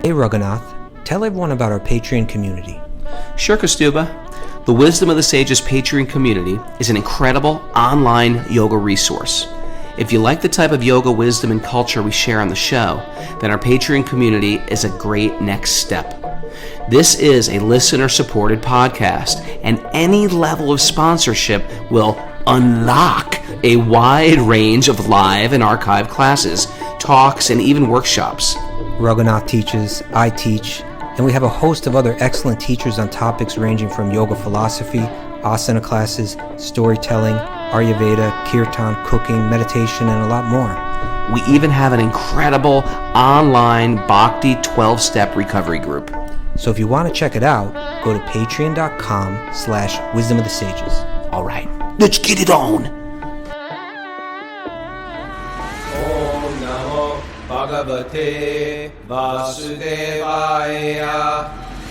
Hey Raghunath, tell everyone about our Patreon community. Sure, Kastuba. The Wisdom of the Sages Patreon community is an incredible online yoga resource. If you like the type of yoga wisdom and culture we share on the show, then our Patreon community is a great next step. This is a listener-supported podcast, and any level of sponsorship will unlock a wide range of live and archived classes, talks, and even workshops. Raghunath teaches, I teach, and we have a host of other excellent teachers on topics ranging from yoga philosophy, asana classes, storytelling, Ayurveda, kirtan, cooking, meditation, and a lot more. We even have an incredible online Bhakti 12-step recovery group. So if you want to check it out, go to patreon.com/wisdom of the sages. All right, let's get it on. Om Namo Bhagavate Vasudevaya.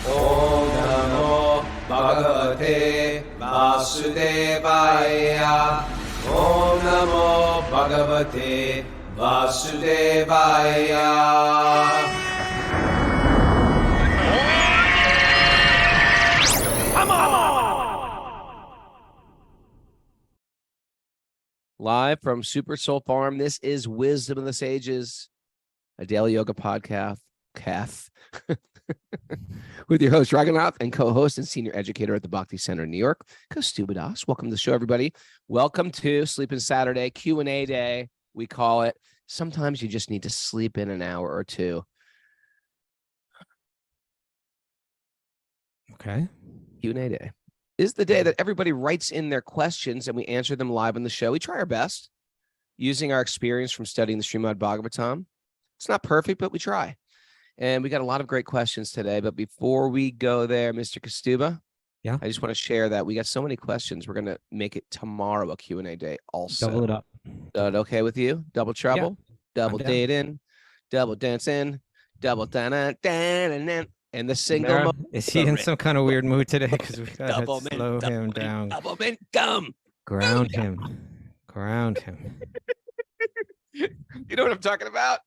Om Namo Bhagavate Vasudevaya. Om Namo Bhagavate Vasudevaya. Live from Super Soul Farm, this is Wisdom of the Sages, a daily yoga podcast with your host, Raghunath, and co-host and senior educator at the Bhakti Center in New York, Kastuba Das. Welcome to the show, everybody. Welcome to Sleeping Saturday, Q&A day, we call it. Sometimes you just need to sleep in an hour or two. Okay. Q&A day is the day that everybody writes in their questions and we answer them live on the show. We try our best using our experience from studying the Srimad Bhagavatam. It's not perfect, but we try. And we got a lot of great questions today. But before we go there, Mr. Kastuba, yeah, I just want to share that we got so many questions. We're going to make it tomorrow a Q&A day also. Double it up. That okay with you? Double trouble? Yeah, double dating, double dancing, double da-na-da-na-na. And the single Mara, is he in some kind of weird mood today? Because we gotta slow him down. Double mint gum. Ground him. Ground him. You know what I'm talking about?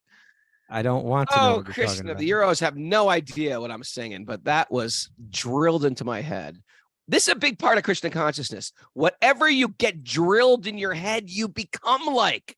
I don't want to know what you're Krishna, talking about. the Euros have no idea what I'm singing, but that was drilled into my head. This is a big part of Krishna consciousness. Whatever you get drilled in your head, you become like.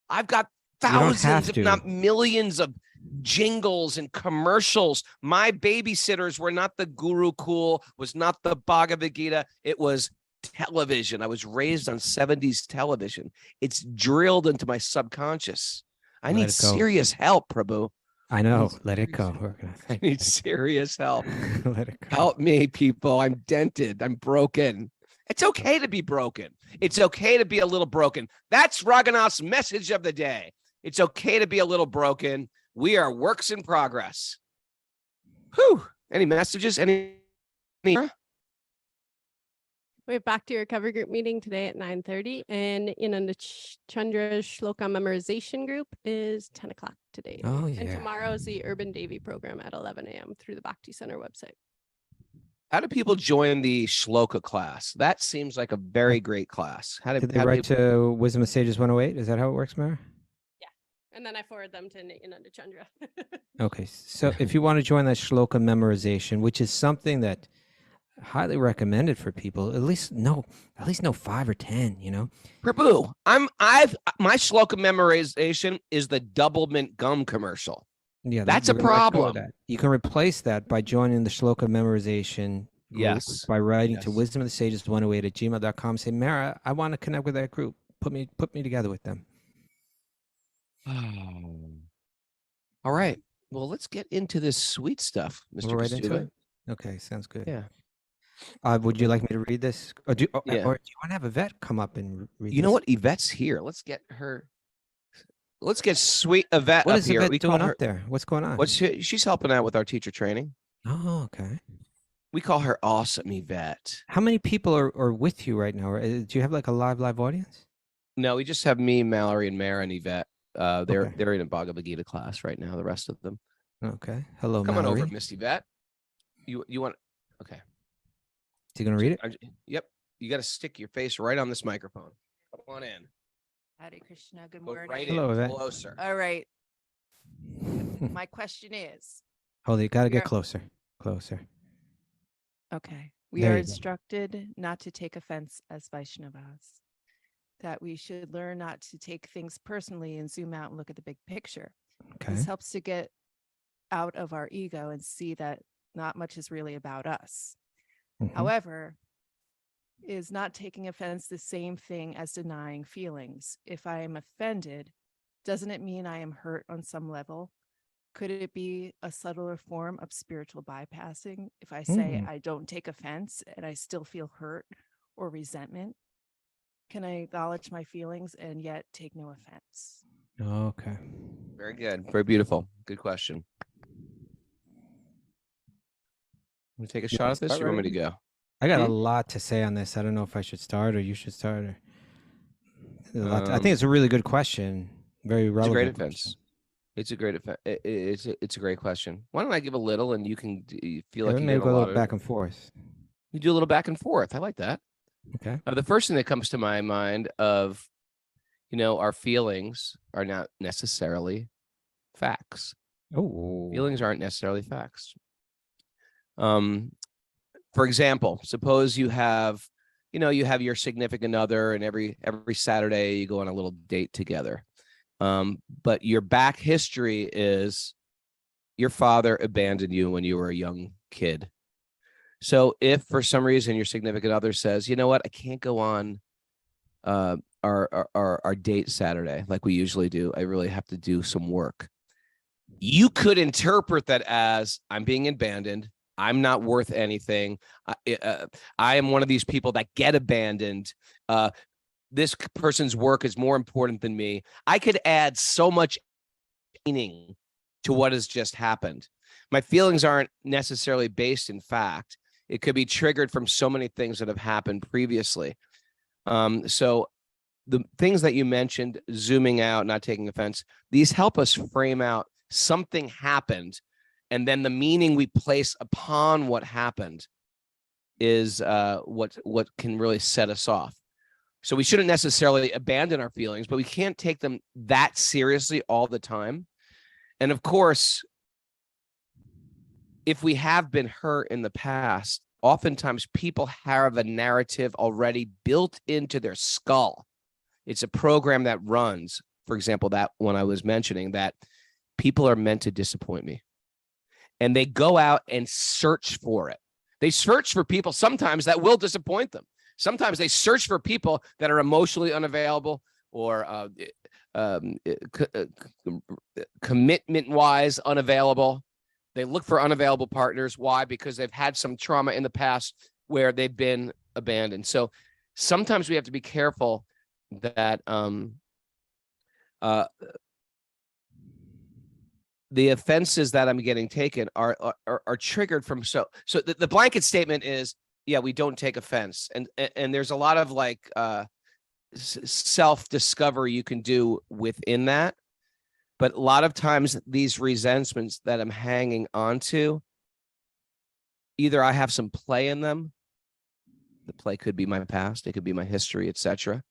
I've got thousands, if not millions of jingles and commercials. My babysitters were not the Gurukul, was not the Bhagavad Gita. It was television. I was raised on 70s television. It's drilled into my subconscious. I need serious help, Prabhu. I know. Let it go. I need serious help. Let it go. Help me, people. I'm dented. I'm broken. It's okay to be broken. It's okay to be a little broken. That's Raghunath's message of the day. It's okay to be a little broken. We are works in progress. Whew. Any messages? Any? We have Bhakti Recovery Group meeting today at 9:30, and the Chandra Shloka memorization group is 10 o'clock today. Oh, yeah. And tomorrow is the Urban Devi program at 11 a.m. through the Bhakti Center website. How do people join the Shloka class? That seems like a very great class. How Did they write to Wisdom of Sages 108? Is that how it works, Mara? And then I forward them to Chandra. Okay, so if you want to join that shloka memorization, which is something that highly recommended for people, at least know 5 or 10, Prabhu, my shloka memorization is the double mint gum commercial. Yeah, that's a problem. You can replace that by joining the shloka memorization group by writing to Wisdom of the Sages 108@gmail.com. Say, Mara, I want to connect with that group. Put me together with them. All right. Well, let's get into this sweet stuff, Mr. Right into it? Okay, sounds good. Yeah. Would you like me to read this? Or do you want to have Yvette come up and read this? You know what? Yvette's here. Let's get sweet Yvette What up is here. Yvette doing up there? What's going on? She's helping out with our teacher training. Oh, okay. We call her Awesome Yvette. How many people are with you right now? Do you have like a live audience? No, we just have me, Mallory, and Mara and Yvette. They're in a Bhagavad Gita class right now. The rest of them. Okay. Hello, Come Mallory. on over, Miss Yvette. You want? Okay. Is he gonna read it? Yep. You got to stick your face right on this microphone. Come on in. Hare Krishna. Good Go morning. right Hello, in, Yvette. closer. All right. My question is, Hold it. You got to We get are- closer. Closer. Okay. We There are you go. instructed not to take offense as Vaishnavas, that we should learn not to take things personally and zoom out and look at the big picture. Okay. This helps to get out of our ego and see that not much is really about us. Mhm. However, is not taking offense the same thing as denying feelings? If I am offended, doesn't it mean I am hurt on some level? Could it be a subtler form of spiritual bypassing if I say Mm. I don't take offense and I still feel hurt or resentment? Can I acknowledge my feelings and yet take no offense? Okay. Very good. Very beautiful. Good question. Want to take a shot at this? start Or you want right me to go? I got a Hmm? lot to say on this. I don't know if I should start or you should start. Or there's a lot I Um, think it's a really good question. Very It's a relevant. great question. offense. It's a great offense. It's a great question. Why don't I give a little and you can feel like Yeah, you maybe get go a a lot little of back and forth. You do a little back and forth. I like that. Okay. The first thing that comes to my mind of, our feelings are not necessarily facts. Oh. Feelings aren't necessarily facts. For example, suppose you have your significant other, and every Saturday you go on a little date together. But your back history is your father abandoned you when you were a young kid. So if for some reason your significant other says, you know what, I can't go on our date Saturday like we usually do. I really have to do some work. You could interpret that as I'm being abandoned. I'm not worth anything. I am one of these people that get abandoned. This person's work is more important than me. I could add so much meaning to what has just happened. My feelings aren't necessarily based in fact. It could be triggered from so many things that have happened previously. So the things that you mentioned, zooming out, not taking offense, these help us frame out something happened, and then the meaning we place upon what happened is what can really set us off. So we shouldn't necessarily abandon our feelings, but we can't take them that seriously all the time. And of course, if we have been hurt in the past, oftentimes people have a narrative already built into their skull. It's a program that runs, for example, that one I was mentioning, that people are meant to disappoint me. And they go out and search for it. They search for people sometimes that will disappoint them. Sometimes they search for people that are emotionally unavailable or commitment-wise unavailable. They look for unavailable partners. Why? Because they've had some trauma in the past where they've been abandoned. So sometimes we have to be careful that the offenses that I'm getting taken are triggered from so the blanket statement is, yeah, we don't take offense, and there's a lot of like self-discovery you can do within that. But a lot of times these resentments that I'm hanging onto, either I have some play in them. The play could be my past, it could be my history, etc.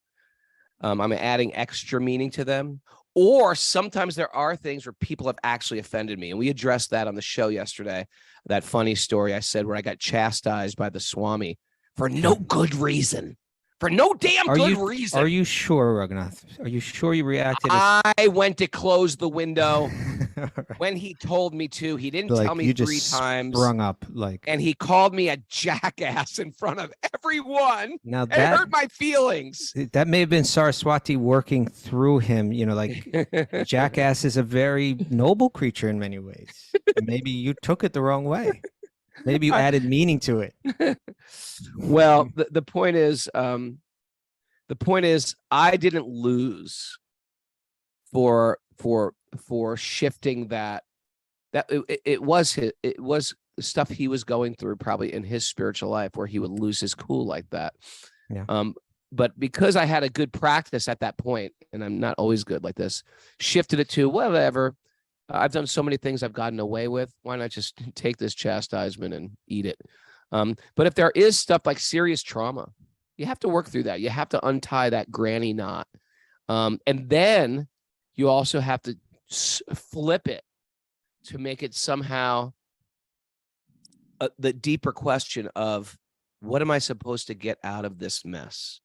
I'm adding extra meaning to them. Or sometimes there are things where people have actually offended me. And we addressed that on the show yesterday. That funny story I said where I got chastised by the Swami for no good reason. For no damn good reason. Are you sure, Raghunath? Are you sure you reacted? I went to close the window Right. when he told me to. He didn't Like tell me you 3 just times. sprung up like. And he called me a jackass in front of everyone. Now It that hurt my feelings. that may have been Saraswati working through him. Like jackass is a very noble creature in many ways. Maybe you took it the wrong way. Maybe you added meaning to it. Well, the point is, I didn't lose for shifting that. It was stuff he was going through probably in his spiritual life where he would lose his cool like that. Yeah. But because I had a good practice at that point, and I'm not always good like this, shifted it to whatever. I've done so many things I've gotten away with. Why not just take this chastisement and eat it? But if there is stuff like serious trauma, you have to work through that. You have to untie that granny knot. And then you also have to flip it to make it somehow the deeper question of what am I supposed to get out of this mess?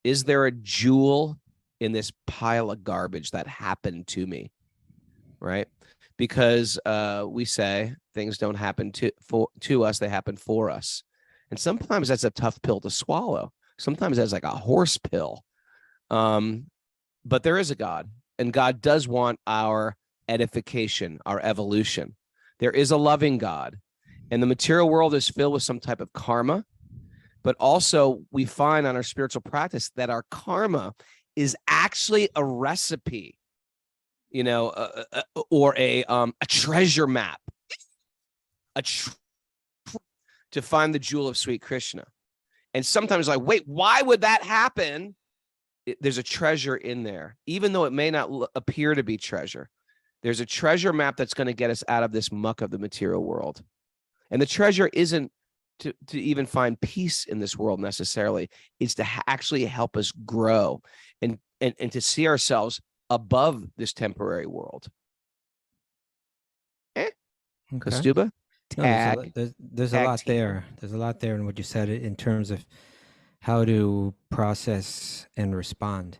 Is there a jewel in this pile of garbage that happened to me? Right? Because we say things don't happen to us, they happen for us. And sometimes that's a tough pill to swallow. Sometimes that's like a horse pill. But there is a God, and God does want our edification, our evolution. There is a loving God, and the material world is filled with some type of karma. But also, we find on our spiritual practice that our karma is actually a recipe, you know, or a treasure map, to find the jewel of sweet Krishna. And sometimes, like, wait, why would that happen? There's a treasure in there, even though it may not appear to be treasure. There's a treasure map that's going to get us out of this muck of the material world. And the treasure isn't to even find peace in this world necessarily. It's to actually help us grow and to see ourselves above this temporary world. Kastuba? No, there's a lot team. there. There's a lot there in what you said in terms of how to process and respond.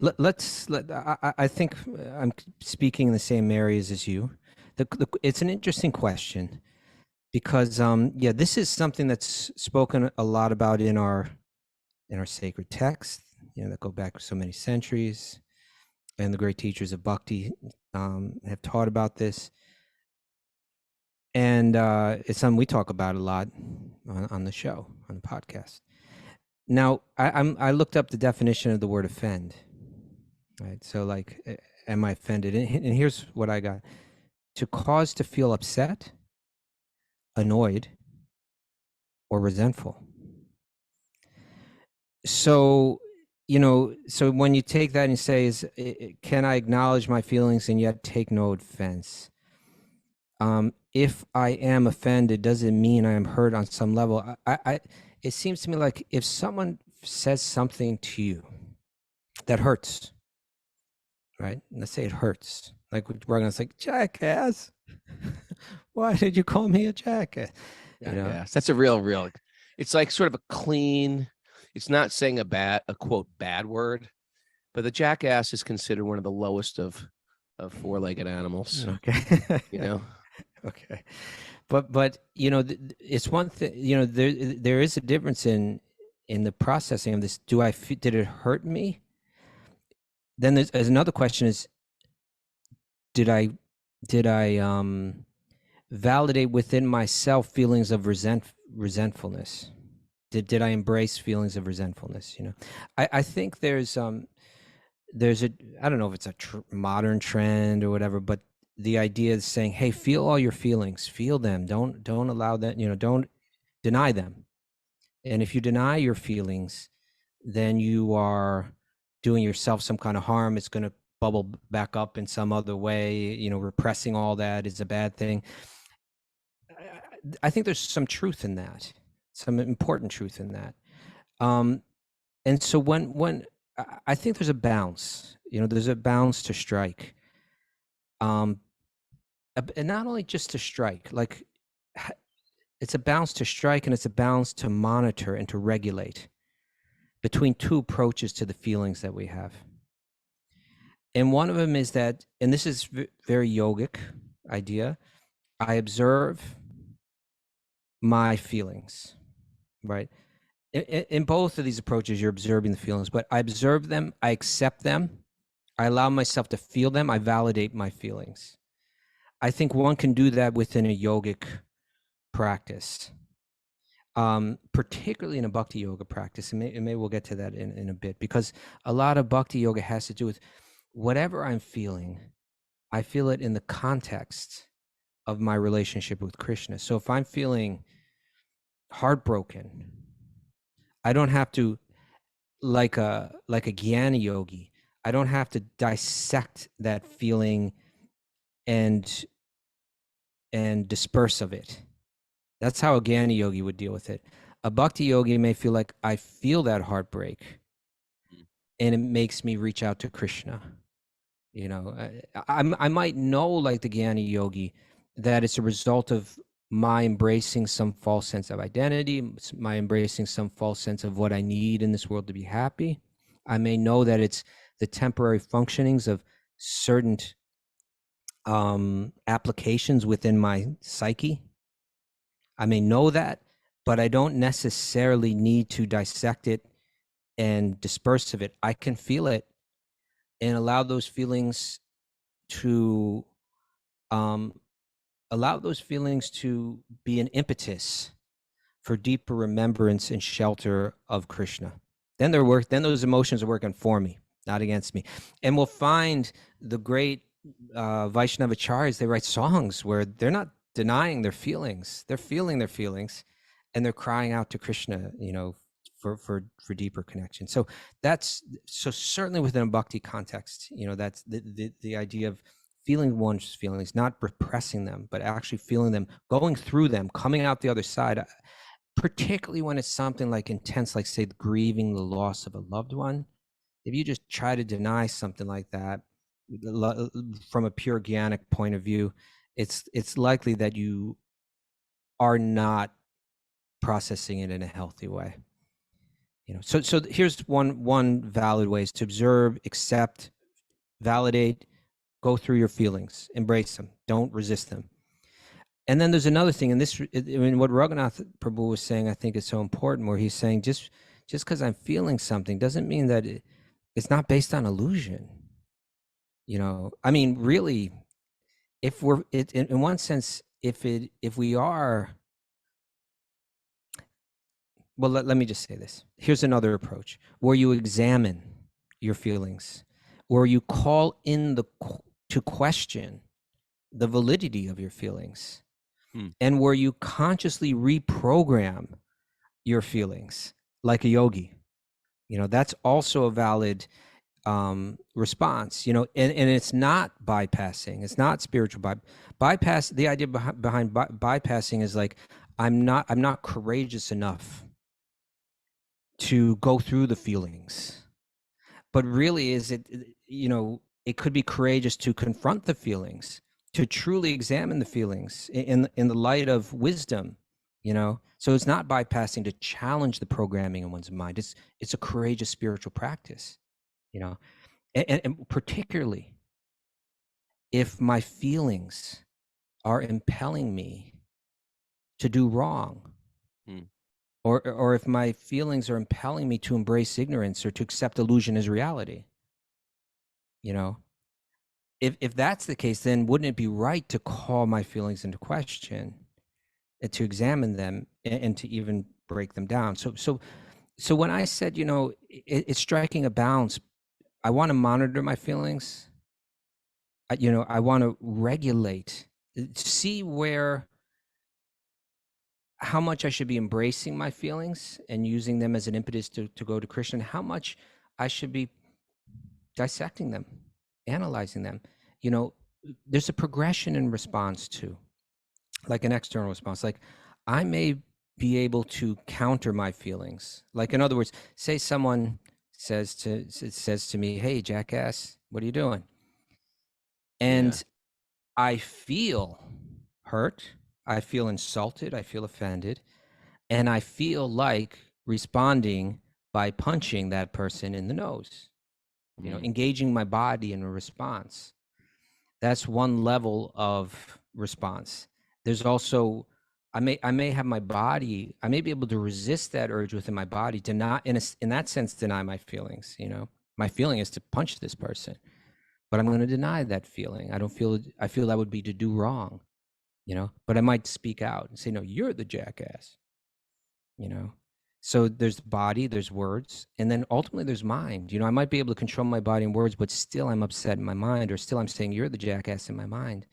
I think I'm speaking in the same areas as you. It's an interesting question because this is something that's spoken a lot about in our sacred texts, that go back so many centuries, and the great teachers of Bhakti have taught about this. And it's something we talk about a lot on the show, on the podcast. Now, I looked up the definition of the word offend. Right. So, like, am I offended? And here's what I got: to cause to feel upset, annoyed, or resentful. So, so when you take that and say, can I acknowledge my feelings and yet take no offense? If I am offended, does it mean I am hurt on some level? It seems to me like if someone says something to you that hurts, right? Let's say it hurts. Like we're gonna say, jackass. Why did you call me a jackass? Yes, that's a real. It's like sort of a clean. It's not saying a quote bad word, but the jackass is considered one of the lowest of four-legged animals. Okay. Okay. But it's one thing. There is a difference in the processing of this. Did it hurt me? Then there's another question: is did I validate within myself feelings of resentfulness? Did I embrace feelings of resentfulness? I think there's a, I don't know if it's a modern trend or whatever, but the idea is saying, hey, feel all your feelings, feel them. Don't allow that, don't deny them. And if you deny your feelings, then you are doing yourself some kind of harm. It's going to bubble back up in some other way. Repressing all that is a bad thing. I think there's some truth in that, some important truth in that. And so when I think there's a balance, there's a balance to strike. And not only just to strike, like it's a balance to strike, and it's a balance to monitor and to regulate between two approaches to the feelings that we have. And one of them is that, and this is very yogic idea, I observe my feelings, right? In both of these approaches, you're observing the feelings, but I observe them, I accept them, I allow myself to feel them, I validate my feelings. I think one can do that within a yogic practice, particularly in a bhakti yoga practice. And maybe we'll get to that in a bit, because a lot of bhakti yoga has to do with whatever I'm feeling, I feel it in the context of my relationship with Krishna. So if I'm feeling heartbroken, I don't have to, like a jnana yogi, I don't have to dissect that feeling and disperse of it. That's how a jnana yogi would deal with it. A bhakti yogi may feel like, I feel that heartbreak, and it makes me reach out to Krishna. I might know, like the jnana yogi, that it's a result of my embracing some false sense of identity, my embracing some false sense of what I need in this world to be happy. I may know that it's the temporary functionings of certain applications within my psyche. I may know that, but I don't necessarily need to dissect it and disperse of it. I can feel it and allow those feelings to be an impetus for deeper remembrance and shelter of Krishna. Then those emotions are working for me, not against me. And we'll find the great Vaishnava acharyas, they write songs where they're not denying their feelings. They're feeling their feelings and they're crying out to Krishna, for deeper connection. So certainly within a bhakti context, that's the idea of feeling one's feelings, not repressing them, but actually feeling them, going through them, coming out the other side, particularly when it's something like intense, like say grieving the loss of a loved one. If you just try to deny something like that from a pure organic point of view, it's likely that you are not processing it in a healthy way. So here's one valid way is to observe, accept, validate, go through your feelings, embrace them, don't resist them. And then there's another thing, and what Raghunath Prabhu was saying, I think is so important, where he's saying just because I'm feeling something doesn't mean that it's not based on illusion. I mean, really, if we're in one sense, if we are, well, let me just say this. Here's another approach where you examine your feelings, where you call in to question the validity of your feelings, and where you consciously reprogram your feelings like a yogi. That's also a valid response, and it's not bypassing. It's not spiritual bypass. The idea behind bypassing is like, I'm not courageous enough to go through the feelings. But really, is it, it could be courageous to confront the feelings, to truly examine the feelings in the light of wisdom, So it's not bypassing to challenge the programming in one's mind. It's a courageous spiritual practice, and particularly if my feelings are impelling me to do wrong, or if my feelings are impelling me to embrace ignorance or to accept illusion as reality. If that's the case, then wouldn't it be right to call my feelings into question and to examine them and to even break them down? So when I said, it's striking a balance, I want to monitor my feelings. I want to regulate, see how much I should be embracing my feelings and using them as an impetus to go to Krishna, and how much I should be dissecting them, analyzing them. There's a progression in response to, like an external response. Like I may be able to counter my feelings. Like, in other words, say someone says to me, "Hey, jackass, what are you doing?" And I feel hurt, I feel insulted, I feel offended, and I feel like responding by punching that person in the nose, engaging my body in a response. That's one level of response. There's also, I may have my body, I may be able to resist that urge within my body to not, in that sense, deny my feelings. My feeling is to punch this person, but I'm going to deny that feeling. I feel that would be to do wrong, but I might speak out and say, "No, you're the jackass." So there's body, there's words, and then ultimately there's mind. I might be able to control my body and words, but still I'm upset in my mind, or still I'm saying, "You're the jackass," in my mind.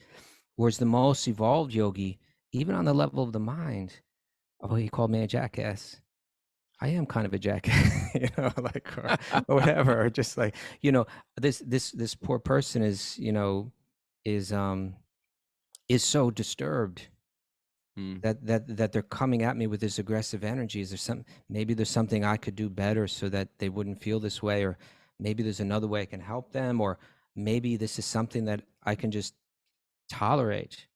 Whereas the most evolved yogi, even on the level of the mind, "Oh, he called me a jackass. I am kind of a jackass," or whatever, or just like, this poor person is so disturbed that they're coming at me with this aggressive energy. Is there maybe there's something I could do better so that they wouldn't feel this way, or maybe there's another way I can help them, or maybe this is something that I can just tolerate,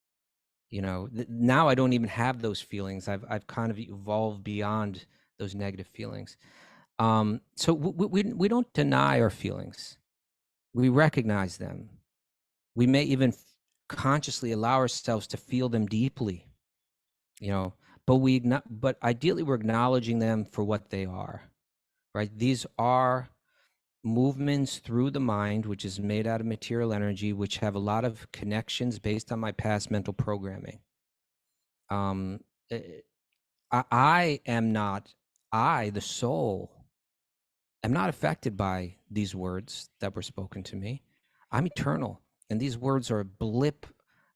Now I don't even have those feelings. I've kind of evolved beyond those negative feelings. So we don't deny our feelings. We recognize them. We may even consciously allow ourselves to feel them deeply, but ideally we're acknowledging them for what they are, right? These are movements through the mind, which is made out of material energy, which have a lot of connections based on my past mental programming. eh, I am not, the soul, am not affected by these words that were spoken to me. I'm eternal. And these words are a blip,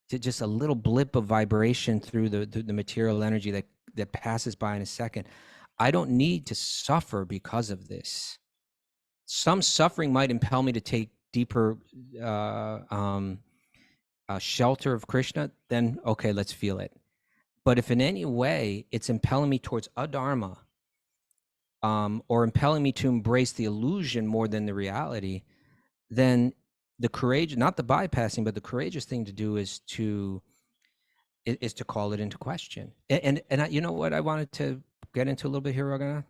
just a little blip of vibration through the material energy that passes by in a second. I don't need to suffer because of this. Some suffering might impel me to take deeper shelter of Krishna, then okay, let's feel it. But if in any way it's impelling me towards adharma, or impelling me to embrace the illusion more than the reality, then the courage, not the bypassing, but the courageous thing to do is to call it into question. And you know what I wanted to get into a little bit here, Raghunath?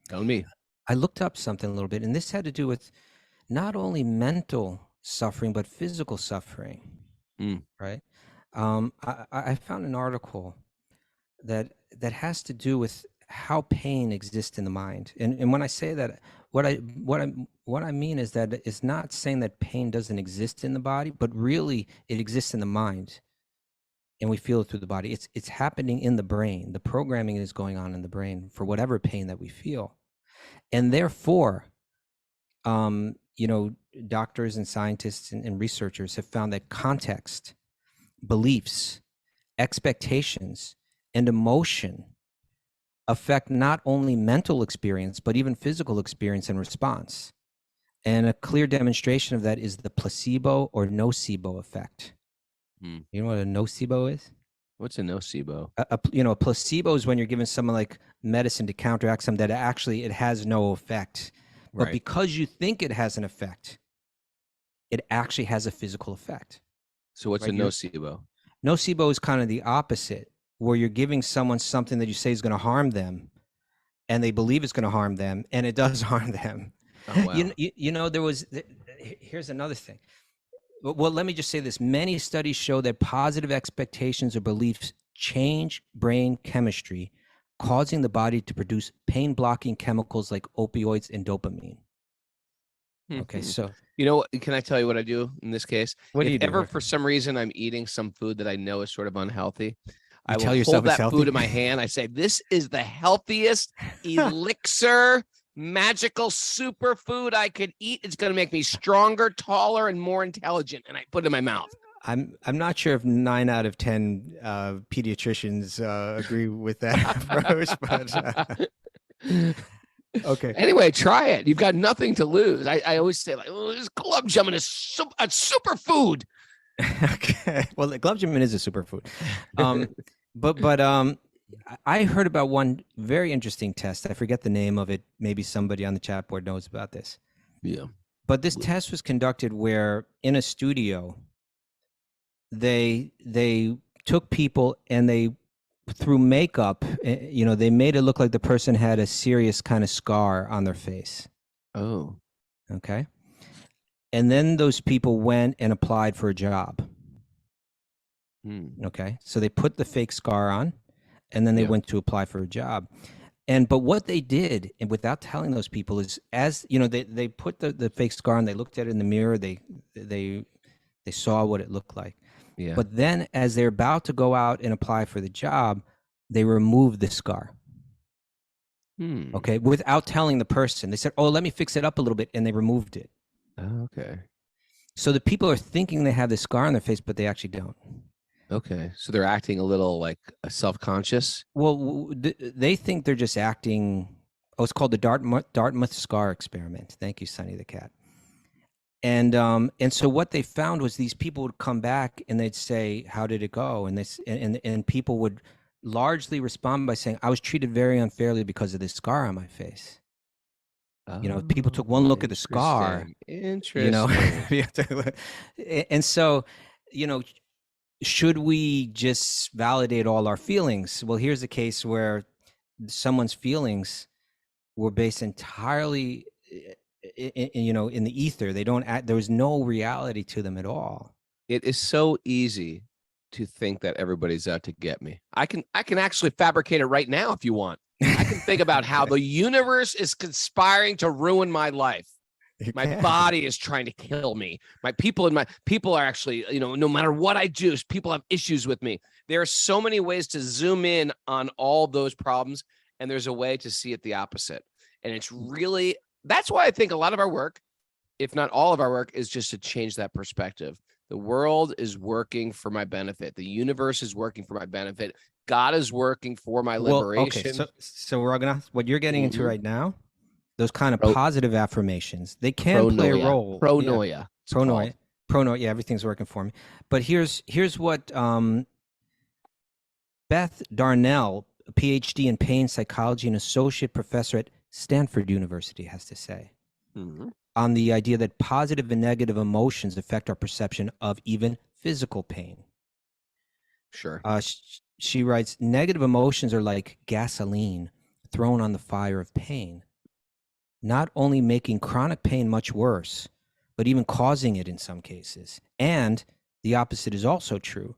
Tell me. I looked up something a little bit, and this had to do with not only mental suffering, but physical suffering, right? I found an article that has to do with how pain exists in the mind. And when I say that, what I mean is that it's not saying that pain doesn't exist in the body, but really it exists in the mind, and we feel it through the body. It's happening in the brain. The programming is going on in the brain for whatever pain that we feel. And therefore, doctors and scientists and researchers have found that context, beliefs, expectations, and emotion affect not only mental experience, but even physical experience and response. And a clear demonstration of that is the placebo or nocebo effect. You know what a nocebo is? What's a nocebo? A placebo is when you're giving someone like medicine to counteract something that actually it has no effect. But Right. because you think it has an effect, it actually has a physical effect. So what's Right, a nocebo? Nocebo is kind of the opposite, where you're giving someone something that you say is going to harm them, and they believe it's going to harm them, and it does harm them. Oh, wow. Here's another thing. Well, let me just say this. Many studies show that positive expectations or beliefs change brain chemistry, causing the body to produce pain-blocking chemicals like opioids and dopamine. Okay, so can I tell you what I do in this case? What do you If do? ever for some reason I'm eating some food that I know is sort of unhealthy, I tell will yourself hold it's that healthy? food in my hand. I say, this is the healthiest elixir, magical superfood I could eat. It's going to make me stronger, taller, and more intelligent. And I put it in my mouth. I'm not sure if 9 out of 10 pediatricians agree with that approach, but okay. Anyway, try it. You've got nothing to lose. I always say, like, oh, this glove jamming is a superfood. Okay. Well, the glove jamming is a superfood. But I heard about one very interesting test. I forget the name of it. Maybe somebody on the chat board knows about this. Yeah. But this test was conducted where in a studio, they took people and they, through makeup, they made it look like the person had a serious kind of scar on their face. Oh. Okay. And then those people went and applied for a job. Okay. So they put the fake scar on, and then they went to apply for a job. But what they did, and without telling those people, is they put the fake scar on, they looked at it in the mirror, they saw what it looked like. Yeah. But then as they're about to go out and apply for the job, they removed the scar. Okay. Without telling the person. They said, oh, let me fix it up a little bit. And they removed it. Okay. So the people are thinking they have this scar on their face, but they actually don't. Okay. So they're acting a little like self-conscious. Well, they think they're just acting. Oh, it's called the Dartmouth scar experiment. Thank you, Sonny the cat. And so what they found was these people would come back and they'd say, how did it go? And people would largely respond by saying, I was treated very unfairly because of this scar on my face. People took one look at the scar. Interesting. And so, should we just validate all our feelings? Well, here's a case where someone's feelings were based entirely in the ether. They don't act, there was no reality to them at all. It is so easy to think that everybody's out to get me. I can actually fabricate it right now if you want. I can think about how the universe is conspiring to ruin my life. My body is trying to kill me. My people are actually, no matter what I do, people have issues with me. There are so many ways to zoom in on all those problems, and there's a way to see it the opposite. And it's really, that's why I think a lot of our work, if not all of our work, is just to change that perspective. The world is working for my benefit. The universe is working for my benefit. God is working for my liberation. Okay, so we're gonna, what you're getting into right now, those kind of Pro- positive affirmations, they can play a role. Pronoia. Pronoia. Yeah, everything's working for me. But here's what Beth Darnell, a PhD in pain psychology and associate professor at Stanford University, has to say on the idea that positive and negative emotions affect our perception of even physical pain. Sure. She writes, negative emotions are like gasoline thrown on the fire of pain, not only making chronic pain much worse, but even causing it in some cases. And the opposite is also true.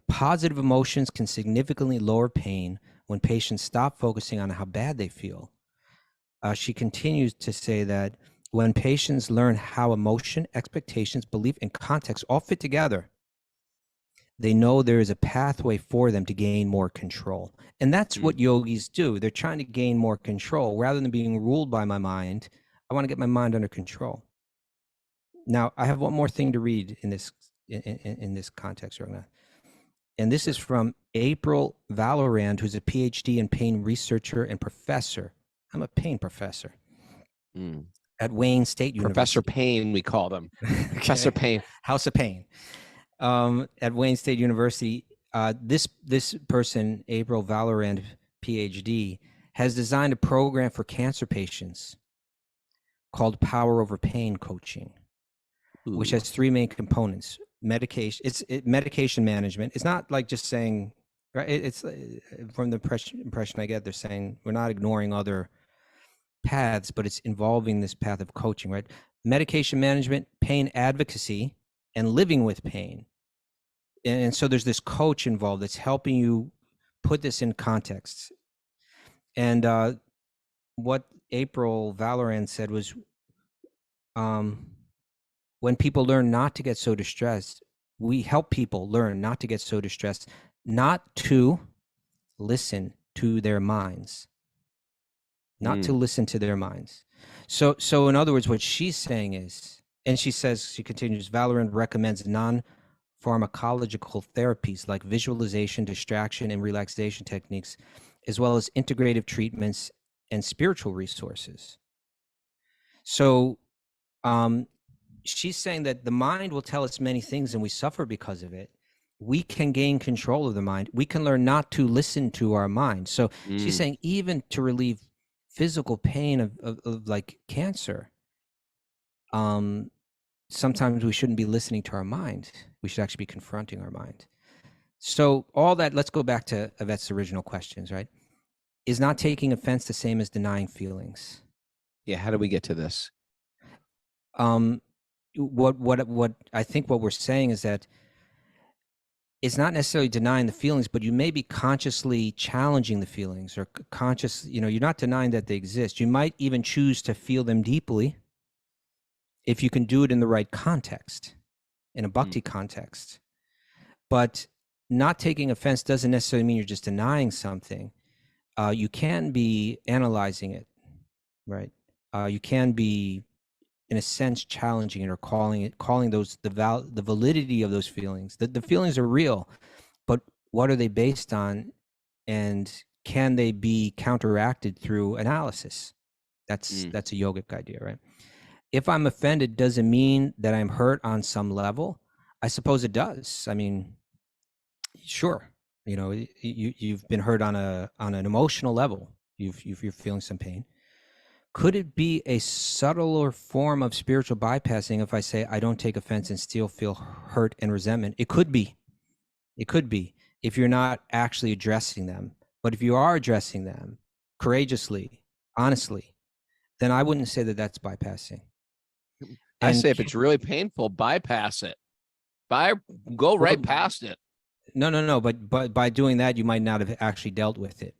Positive emotions can significantly lower pain when patients stop focusing on how bad they feel. She continues to say that when patients learn how emotion, expectations, belief, and context all fit together, they know there is a pathway for them to gain more control. And that's what yogis do. They're trying to gain more control. Rather than being ruled by my mind, I want to get my mind under control. Now, I have one more thing to read in this context, Raghunath. And this is from April Valorand, who's a PhD in pain researcher and professor. I'm a pain professor at Wayne State University. Professor Payne, we call them. Okay. Professor Payne. House of Pain. At Wayne State University, this person, April Valorand, PhD, has designed a program for cancer patients called Power Over Pain Coaching, which has three main components. Medication. It's medication management. It's not like just saying, right? It's from the impression I get, they're saying we're not ignoring other paths, but it's involving this path of coaching, right? Medication management, pain advocacy, and living with pain. And so there's this coach involved that's helping you put this in context. And what April Valorand said was, when people learn not to get so distressed, we help people learn not to get so distressed, not to listen to their minds, not to listen to their minds. So in other words, what she's saying is, and she continues, Valorand recommends non-pharmacological therapies like visualization, distraction, and relaxation techniques, as well as integrative treatments and spiritual resources. So she's saying that the mind will tell us many things and we suffer because of it. We can gain control of the mind. We can learn not to listen to our mind. So she's saying even to relieve physical pain of like cancer, sometimes we shouldn't be listening to our mind. We should actually be confronting our mind. So all that, let's go back to Yvette's original questions, right? Is not taking offense the same as denying feelings? Yeah, how do we get to this? What I think what we're saying is that it's not necessarily denying the feelings, but you may be consciously challenging the feelings, or you're not denying that they exist. You might even choose to feel them deeply if you can do it in the right context, in a bhakti context. But not taking offense doesn't necessarily mean you're just denying something. You can be analyzing it, right? You can be, in a sense, challenging it or calling those the validity of those feelings. The feelings are real, but what are they based on, and can they be counteracted through analysis? That's a yogic idea, right? If I'm offended, does it mean that I'm hurt on some level? I suppose it does. I mean, sure. You've been hurt on an emotional level. You're feeling some pain. Could it be a subtler form of spiritual bypassing if I say I don't take offense and still feel hurt and resentment? It could be. It could be if you're not actually addressing them. But if you are addressing them courageously, honestly, then I wouldn't say that that's bypassing. I And say if it's really painful, bypass it. Go right past it. no. But by doing that, you might not have actually dealt with it,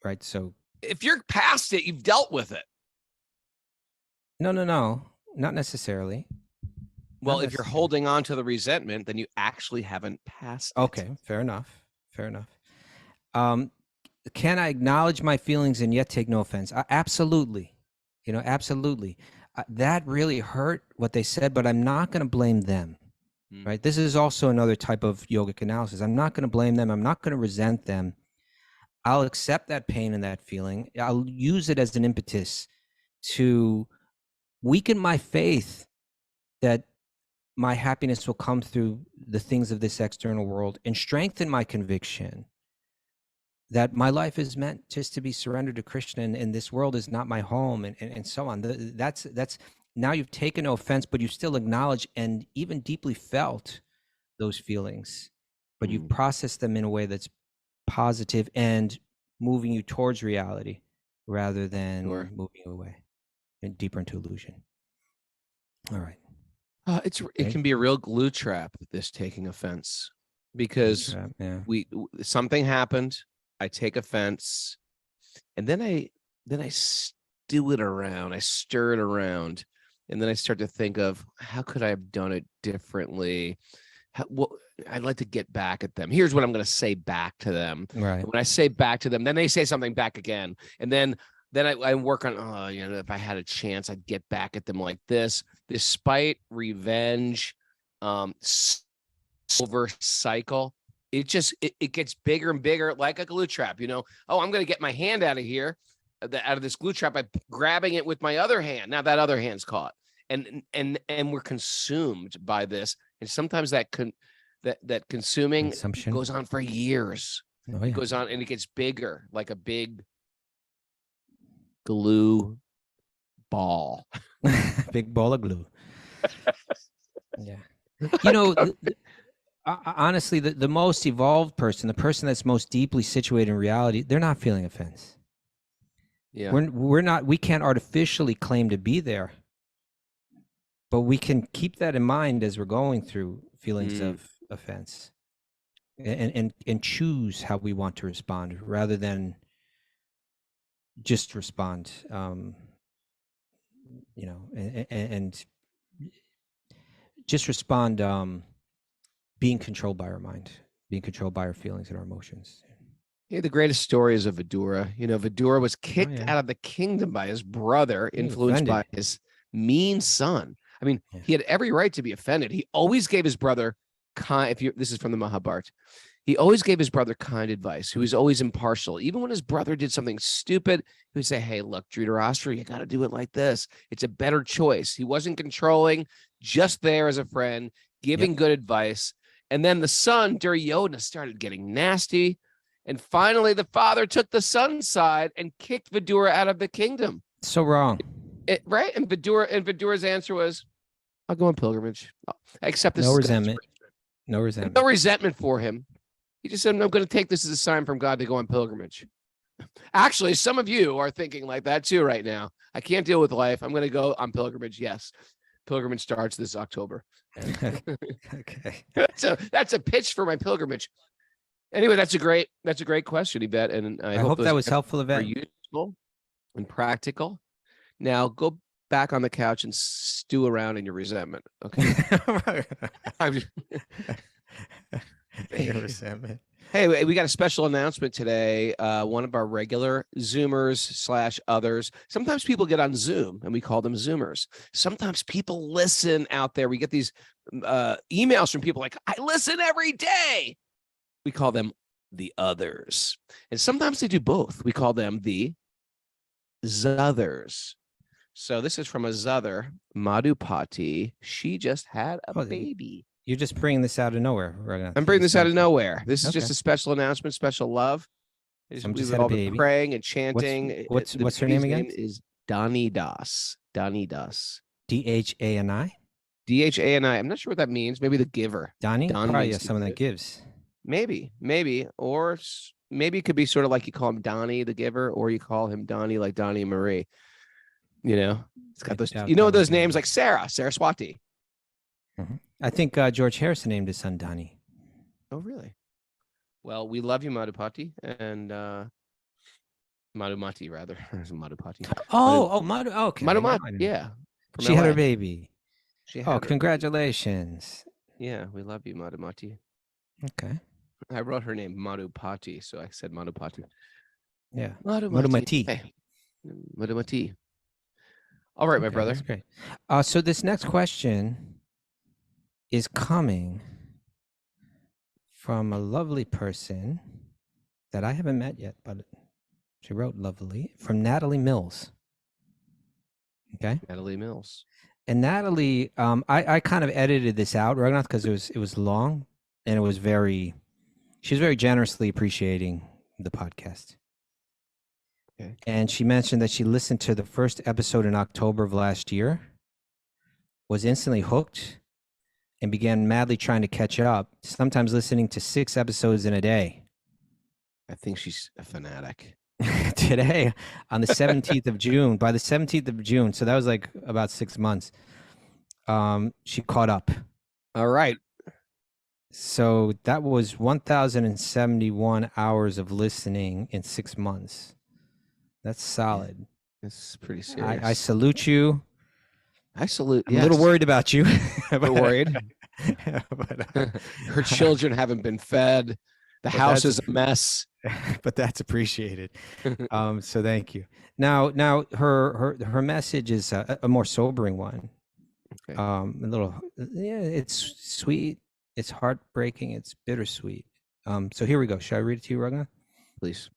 right? So If you're past it, you've dealt with it. no, not necessarily. Well, Not if you're necessarily. holding on to the resentment, then you actually haven't passed it. Okay, fair enough. Can I acknowledge my feelings and yet take no offense? Absolutely. Absolutely. That really hurt what they said, but I'm not going to blame them. Right. This is also another type of yogic analysis. I'm not going to blame them. I'm not going to resent them. I'll accept that pain and that feeling. I'll use it as an impetus to weaken my faith that my happiness will come through the things of this external world, and strengthen my conviction that my life is meant just to be surrendered to Krishna, and this world is not my home, and so on. That's now you've taken no offense, but you still acknowledge and even deeply felt those feelings, but you've processed them in a way that's positive and moving you towards reality rather than moving you away and deeper into illusion. All right. It can be a real glue trap, this taking offense, because something happened. I take offense, and then I stew it around. I stir it around, and then I start to think of how could I have done it differently. I'd like to get back at them. Here's what I'm going to say back to them. Right. And when I say back to them, then they say something back again, and then I work on, if I had a chance, I'd get back at them like this. This spite, revenge, over cycle. It gets bigger and bigger, like a glue trap. I'm going to get my hand out of here, out of this glue trap by grabbing it with my other hand. Now that other hand's caught, and we're consumed by this. And sometimes that consuming Consumption goes on for years. Oh, yeah. It goes on and it gets bigger, like a big glue ball. Big ball of glue. Yeah. Honestly, the most evolved person, the person that's most deeply situated in reality, they're not feeling offense. Yeah. We can't artificially claim to be there, but we can keep that in mind as we're going through feelings of offense, and choose how we want to respond rather than just respond. And just respond, being controlled by our mind, being controlled by our feelings and our emotions. Yeah, the greatest story is of Vidura. Vidura was kicked out of the kingdom by his brother, influenced by his mean son. I mean, he had every right to be offended. He always gave his brother this is from the Mahabharata. He always gave his brother kind advice. He was always impartial. Even when his brother did something stupid, he would say, hey, look, Dhritarashtra, you got to do it like this. It's a better choice. He wasn't controlling, just there as a friend, giving good advice. And then the son, Duryodhana, started getting nasty. And finally, the father took the son's side and kicked Vidura out of the kingdom. So wrong. Right? And Vidura's answer was, I'll go on pilgrimage. I accept this. No resentment. No resentment. No resentment for him. He just said, I'm going to take this as a sign from God to go on pilgrimage. Actually, some of you are thinking like that too right now. I can't deal with life. I'm going to go on pilgrimage. Yes. Pilgrimage starts this October. Okay. That's a pitch for my pilgrimage. Anyway, that's a great question, Yvette. And I hope that was helpful, Yvette. Useful and practical. Now go back on the couch and stew around in your resentment. Okay. Hey, we got a special announcement today. One of our regular Zoomers / others. Sometimes people get on Zoom and we call them Zoomers. Sometimes people listen out there. We get these emails from people like, I listen every day. We call them the others. And sometimes they do both. We call them the Zothers. So this is from a Zother, Madhupati. She just had a baby. You're just bringing this out of nowhere. I'm bringing this out of nowhere. This is just a special announcement, special love. We've all been praying and chanting. What's her name again? Name is Dani Das. Dani Das. Dhani? Dhani. I'm not sure what that means. Maybe the giver. Dani? Probably someone that gives. Maybe, or maybe it could be sort of like you call him Donnie the Giver, or you call him Donnie like Donnie and Marie. It's got I those, doubt that would those be- names like Saraswati. I think George Harrison named his son Donnie. Oh, really? Well, we love you, Madhupati, and Madhumati, rather. Madhupati. Madhu. Okay. Madhumati, yeah. From She had her LA. baby. She had Oh, her baby. congratulations. Yeah, we love you, Madhumati. Okay. I wrote her name Madhupati, so I said Madhupati. Yeah. Madhumati. Hey. Madhumati. All right, my Okay, brother. that's great. So this next question is coming from a lovely person that I haven't met yet, but she wrote lovely, from Natalie Mills. Okay. Natalie Mills. And Natalie, I kind of edited this out, Raghunath, because it was long, and she was very generously appreciating the podcast. Okay. And she mentioned that she listened to the first episode in October of last year, was instantly hooked, and began madly trying to catch up, sometimes listening to 6 episodes in a day. I think she's a fanatic. Today, on the 17th of June, by the 17th of June, so that was like about 6 months, she caught up. All right. So that was 1,071 hours of listening in 6 months. That's solid. It's pretty serious. I salute you. I salute. I'm a little worried about you. We're worried. but, Her children haven't been fed. The house is a mess. But that's appreciated. So thank you. Now her message is a more sobering one. Okay. It's sweet. It's heartbreaking. It's bittersweet. So here we go. Should I read it to you, Raghunath? Please.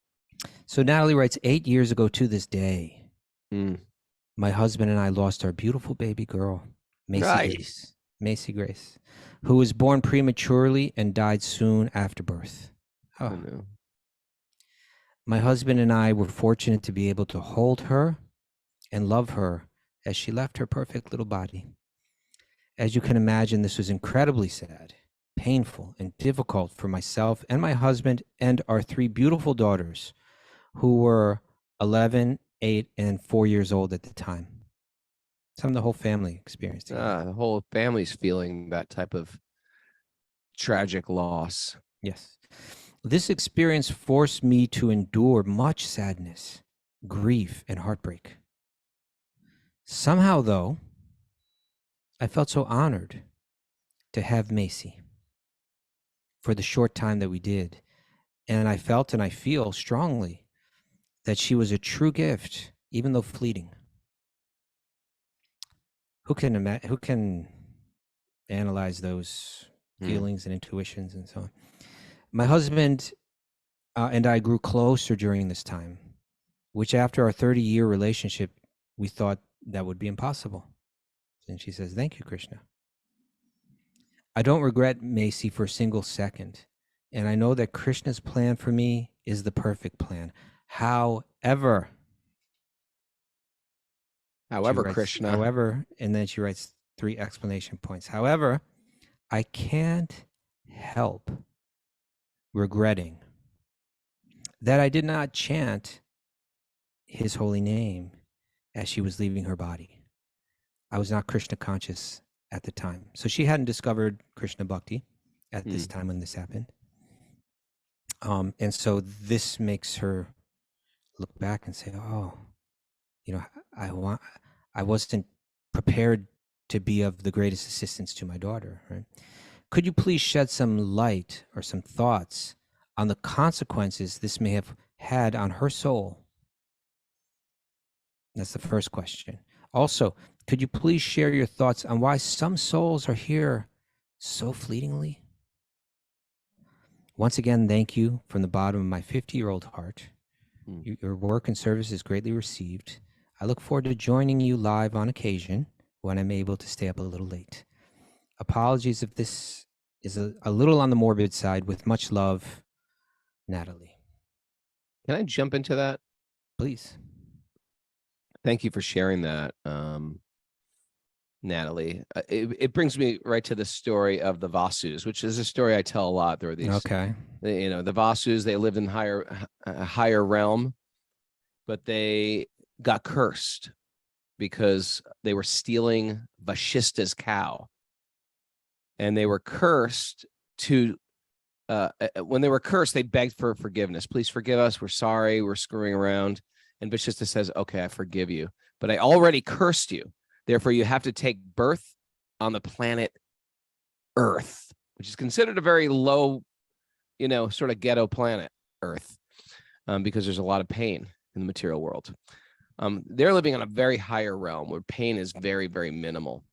So Natalie writes, 8 years ago to this day, my husband and I lost our beautiful baby girl, Macy Grace, who was born prematurely and died soon after birth. Oh, no. My husband and I were fortunate to be able to hold her and love her as she left her perfect little body. As you can imagine, this was incredibly sad, painful, and difficult for myself and my husband and our 3 beautiful daughters, who were 11, 8, and 4 years old at the time. Some of the whole family experienced it. The whole family's feeling that type of tragic loss. Yes. This experience forced me to endure much sadness, grief, and heartbreak. Somehow, though, I felt so honored to have Macy for the short time that we did. And I felt and I feel strongly that she was a true gift, even though fleeting. Who can analyze those feelings and intuitions and so on? My husband and I grew closer during this time, which after our 30-year relationship, we thought that would be impossible. And she says, thank you, Krishna. I don't regret Macy for a single second. And I know that Krishna's plan for me is the perfect plan. However, Krishna. However, and then she writes 3 exclamation points. However, I can't help regretting that I did not chant his holy name as she was leaving her body. I was not Krishna conscious at the time. So she hadn't discovered Krishna Bhakti at this time when this happened. And so this makes her look back and say, oh, I wasn't prepared to be of the greatest assistance to my daughter, right? Could you please shed some light or some thoughts on the consequences this may have had on her soul? That's the first question. Also, could you please share your thoughts on why some souls are here so fleetingly? Once again, thank you from the bottom of my 50-year-old heart. Your work and service is greatly received. I look forward to joining you live on occasion when I'm able to stay up a little late. Apologies if this is a little on the morbid side. With much love, Natalie. Can I jump into that? Please. Thank you for sharing that. Natalie. It brings me right to the story of the Vasus, which is a story I tell a lot. There are these, Okay. the Vasus, they lived in higher realm, but they got cursed because they were stealing Vashista's cow. And they were cursed to, when they were cursed, they begged for forgiveness. Please forgive us. We're sorry. We're screwing around. And Vashista says, okay, I forgive you, but I already cursed you. Therefore, you have to take birth on the planet Earth, which is considered a very low, sort of ghetto planet, Earth, because there's a lot of pain in the material world. They're living on a very higher realm where pain is very, very minimal.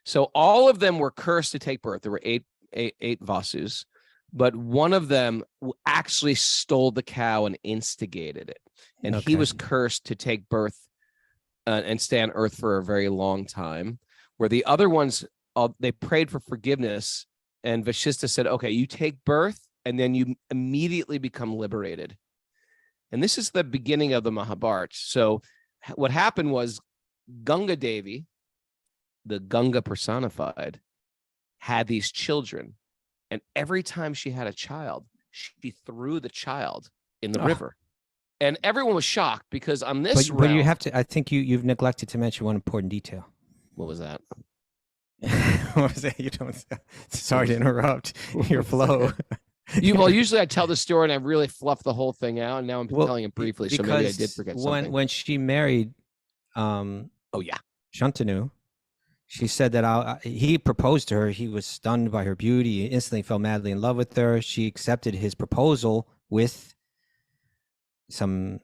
So all of them were cursed to take birth. There were eight Vasus, but one of them actually stole the cow and instigated it. And he was cursed to take birth and stay on Earth for a very long time, where the other ones, they prayed for forgiveness. And Vashista said, okay, you take birth and then you immediately become liberated. And this is the beginning of the Mahabharata. So what happened was Ganga Devi, the Ganga personified, had these children. And every time she had a child, she threw the child in the river. And everyone was shocked because on this but you have to, I think you've neglected to mention one important detail. What was that? What was that? You don't, sorry to interrupt your flow. Well, usually I tell the story and I really fluff the whole thing out, and now I'm telling it briefly, so maybe I did forget something. When she married Shantanu, she said that he proposed to her. He was stunned by her beauty. He instantly fell madly in love with her. She accepted his proposal with some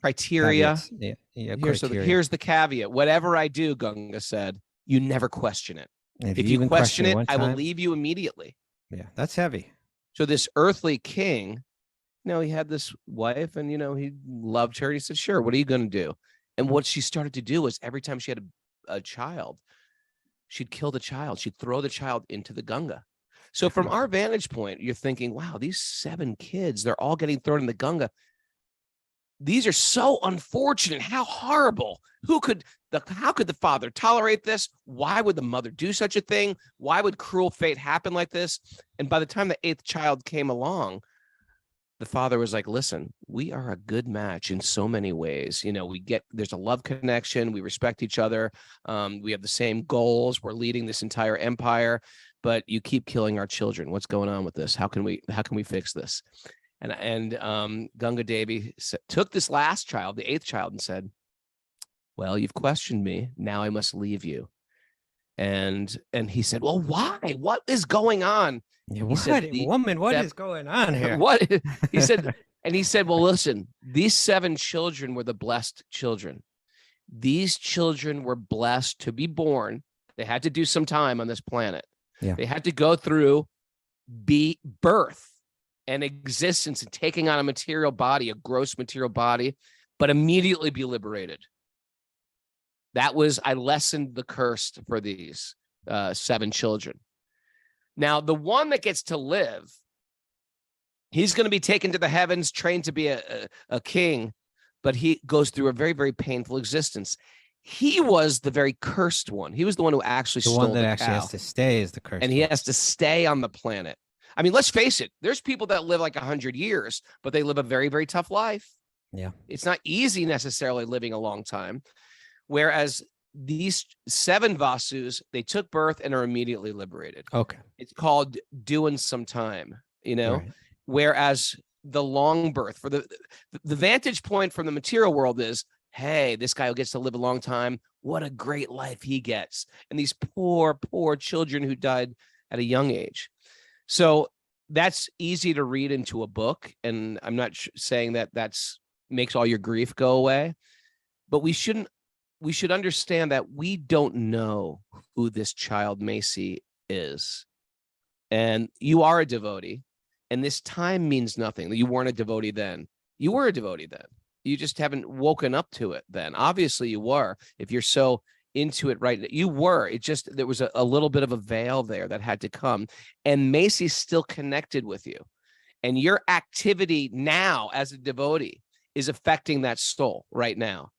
criteria. Criteria. Here's the caveat. Whatever I do, Ganga said, you never question it. And if you question it, I will leave you immediately. Yeah, that's heavy. So this earthly king, he had this wife and, he loved her. He said, sure, what are you going to do? And what she started to do was every time she had a child, she'd kill the child. She'd throw the child into the Ganga. So from our vantage point, you're thinking, wow, these 7 kids, they're all getting thrown in the Ganga. These are so unfortunate. How horrible. How could the father tolerate this? Why would the mother do such a thing? Why would cruel fate happen like this? And by the time the 8th child came along, the father was like, listen, we are a good match in so many ways. There's a love connection. We respect each other. We have the same goals. We're leading this entire empire, but you keep killing our children. What's going on with this? How can we fix this? And Ganga Devi took this last child, the 8th child, and said, well, you've questioned me. Now I must leave you. And he said, well, why? What is going on? What is going on here? What? He said, well, listen, these 7 children were the blessed children. These children were blessed to be born. They had to do some time on this planet. Yeah. They had to go through birth and existence and taking on a material body, a gross material body, but immediately be liberated. I lessened the curse for these 7 children. Now, the one that gets to live, he's going to be taken to the heavens, trained to be a king, but he goes through a very, very painful existence. He was the very cursed one. He was the one who actually stole the cow. The one that actually has to stay is the cursed one. And he has to stay on the planet. I mean, let's face it. There's people that live like 100 years, but they live a very, very tough life. Yeah. It's not easy necessarily living a long time. Whereas these 7 Vasus, they took birth and are immediately liberated. Okay. It's called doing some time, Right. Whereas the long birth, for the vantage point from the material world is, hey, this guy who gets to live a long time, what a great life he gets. And these poor, poor children who died at a young age. So that's easy to read into a book. And I'm not saying that makes all your grief go away, but we should understand that we don't know who this child Macy is. And you are a devotee, and this time means nothing. You weren't a devotee then. You were a devotee then. You just haven't woken up to it then. Obviously you were, if you're so into it right now. You were. It just, there was a little bit of a veil there that had to come. And Macy's still connected with you. And your activity now as a devotee is affecting that soul right now.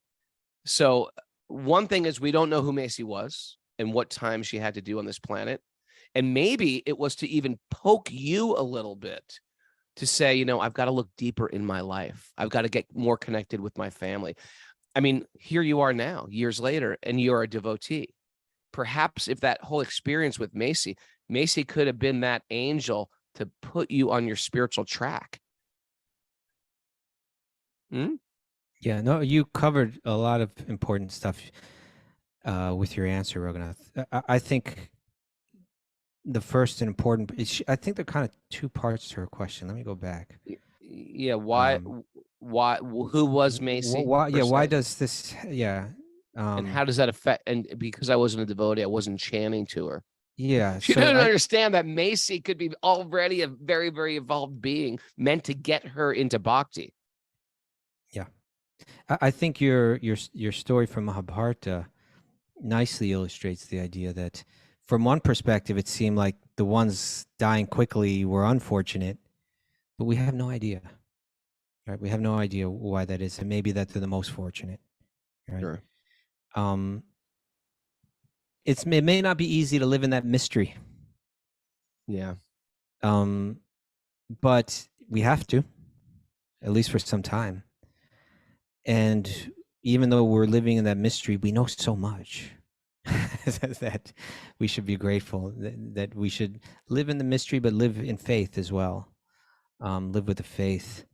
So one thing is we don't know who Macy was and what time she had to do on this planet. And maybe it was to even poke you a little bit to say, you know, I've got to look deeper in my life. I've got to get more connected with my family. I mean, here you are now, years later, and you're a devotee. Perhaps if that whole experience with Macy could have been that angel to put you on your spiritual track. Yeah, no, you covered a lot of important stuff with your answer, Raghunath. I think the first and important, I think there are kind of two parts to her question. Let me go back. Yeah, why, who was Macy? Why, yeah, per why se? does this, yeah. And how does that affect? And because I wasn't a devotee, I wasn't chanting to her. Yeah, She so didn't understand that Macy could be already a very, very evolved being meant to get her into bhakti. yeah, I think your story from Mahabharata nicely illustrates the idea that from one perspective, it seemed like the ones dying quickly were unfortunate, but we have no idea, right? We have no idea why that is, and maybe that they're the most fortunate, right? Sure. It may not be easy to live in that mystery, Yeah. but we have to, at least for some time. And even though we're living in that mystery, we know so much that we should be grateful, that we should live in the mystery, but live in faith as well. Live with the faith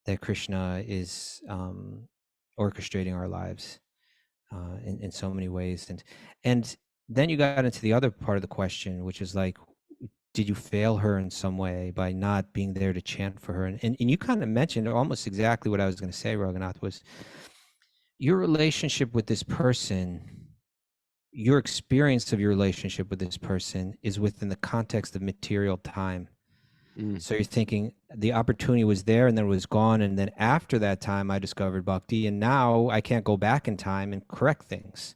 that Krishna is orchestrating our lives in so many ways. And then you got into the other part of the question, which is like, did you fail her in some way by not being there to chant for her? And you kind of mentioned almost exactly what I was going to say, Raghunath, was your relationship with this person, your experience of your relationship with this person is within the context of material time. So you're thinking the opportunity was there and then it was gone. And then after that time, I discovered bhakti, and now I can't go back in time and correct things.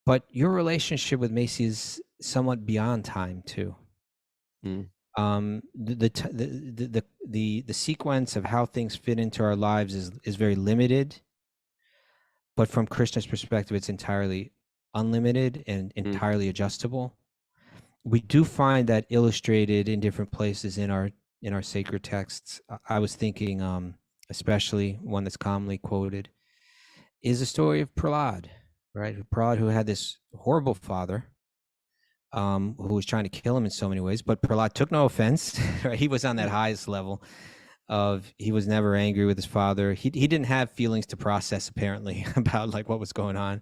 But your relationship with Macy is somewhat beyond time too. The sequence of how things fit into our lives is very limited, but from Krishna's perspective, it's entirely unlimited and entirely adjustable. We do find that illustrated in different places in our sacred texts. I was thinking, especially one that's commonly quoted, is the story of Prahlad, right? Prahlad, who had this horrible father, who was trying to kill him in so many ways, but Prahlad took no offense. Right? He was on that highest level of, he was never angry with his father. He didn't have feelings to process, apparently, about like what was going on,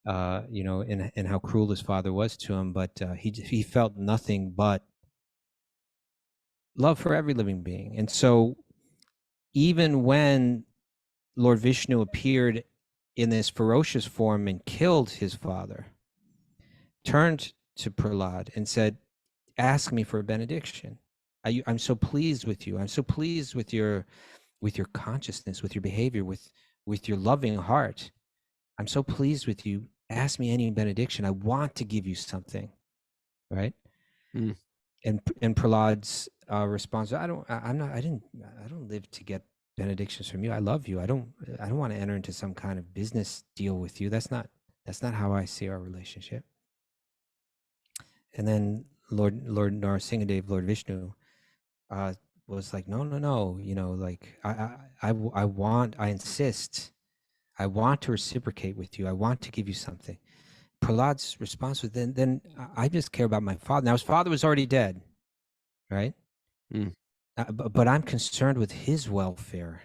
and how cruel his father was to him. But he felt nothing but love for every living being. And so even when Lord Vishnu appeared in this ferocious form and killed his father, turned to Prahlad and said, ask me for a benediction. I'm so pleased with you. I'm so pleased with your consciousness, with your behavior, with your loving heart. I'm so pleased with you. Ask me any benediction. I want to give you something, right? And Prahlad's response, I don't live to get benedictions from you. I love you. I don't want to enter into some kind of business deal with you. That's not how I see our relationship. And then Lord Narasimhadev, Lord Vishnu, was like, no, like I insist, I want to reciprocate with you. I want to give you something. Prahlad's response was, then I just care about my father. Now his father was already dead, right? But I'm concerned with his welfare.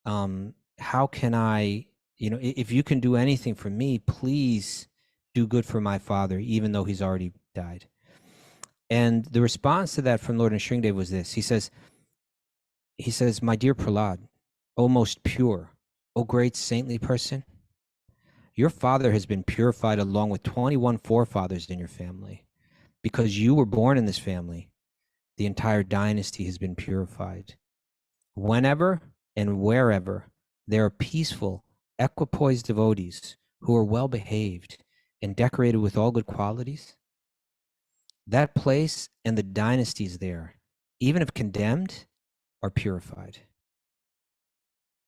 How can I, if you can do anything for me, please do good for my father, even though he's already died. And the response to that from Lord Nrsimhadev was this. He says, my dear Prahlad, O most pure, O great saintly person, your father has been purified along with 21 forefathers in your family. Because you were born in this family, the entire dynasty has been purified. Whenever and wherever there are peaceful, equipoised devotees who are well behaved and decorated with all good qualities, that place and the dynasties there, even if condemned, are purified.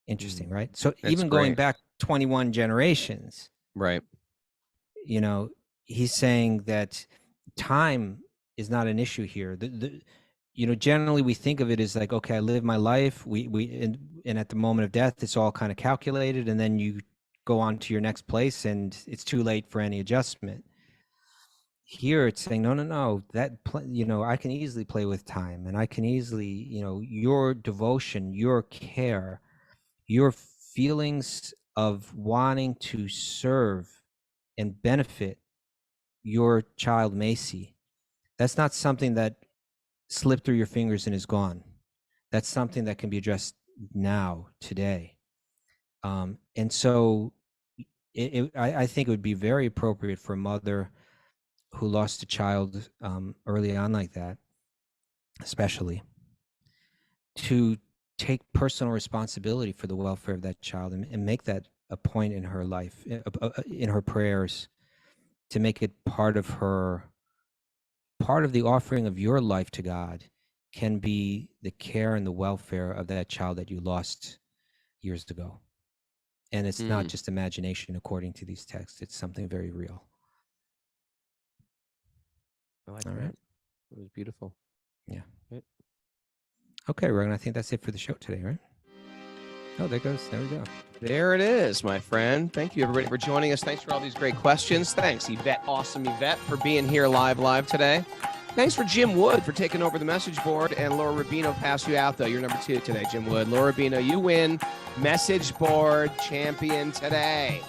Interesting, right? So That's even going great. back 21 generations. Right. You know, he's saying that time is not an issue here. You know, generally we think of it as like, okay, I live my life. And at the moment of death, it's all kind of calculated, and then you go on to your next place, and it's too late for any adjustment. Here, it's saying, no. You know, I can easily play with time, and I can easily, you know, your devotion, your care, your feelings of wanting to serve and benefit your child Macy. That's not something that slipped through your fingers and is gone. That's something that can be addressed now, today. And so I think it would be very appropriate for a mother who lost a child early on like that, especially, to take personal responsibility for the welfare of that child and make that a point in her life, in her prayers, to make it part of the offering of your life to God can be the care and the welfare of that child that you lost years ago. And it's not just imagination according to these texts. It's something very real. I like All that. right. It was beautiful. Yeah. Right. Okay, Rogan, I think that's it for the show today, right? Oh, there we go. There it is, my friend. Thank you, everybody, for joining us. Thanks for all these great questions. Thanks, Yvette, awesome Yvette, for being here live today. Thanks for Jim Wood for taking over the message board, and Laura Rubino passed you out, though. You're number 2 today, Jim Wood. Laura Rubino, you win message board champion today.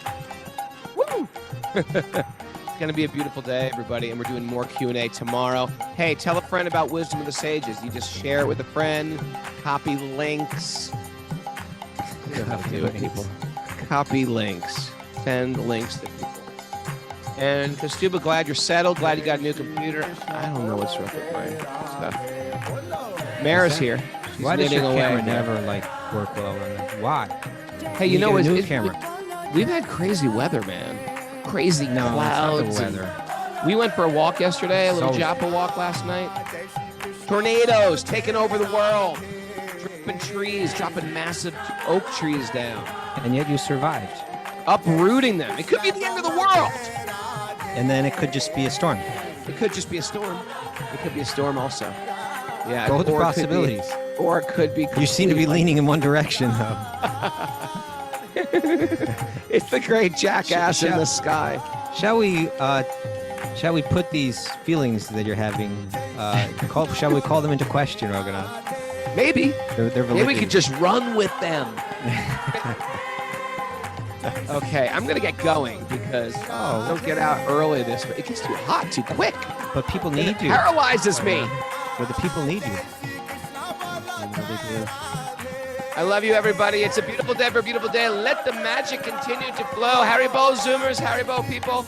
Woo! It's going to be a beautiful day, everybody, and we're doing more Q&A tomorrow. Hey, tell a friend about Wisdom of the Sages. You just share it with a friend, copy links. You know how to do it, people. Copy links. Send links to people. And Kastuba, glad you're settled. Glad you got a new computer. I don't know what's wrong with my stuff. Mara's here. She's Why does your knitting camera away. never work well? Why? Hey, you know, get a new it's camera. we've had crazy weather, man. Crazy clouds. It's not the weather. We went for a walk yesterday, a little Joppa walk last night. Tornadoes taking over the world. Dropping trees, dropping massive oak trees down. And yet you survived. Uprooting them. It could be the end of the world. And then it could just be a storm. It could just be a storm. It could be a storm also. Yeah. Both or it could be- possibilities. Or it could be. You seem to be completely- leaning in one direction, though. It's the great jackass in Shall- the sky. Shall we put these feelings that you're having? Shall we call them into question, Roganat? Maybe. They're Maybe we could just run with them. Okay, I'm gonna get going because don't get out early this way. It gets too hot too quick. But people need It you. paralyzes me. But the people need you. I love you, everybody. It's a beautiful day for a beautiful day. Let the magic continue to flow. Haribo Zoomers, Haribo people.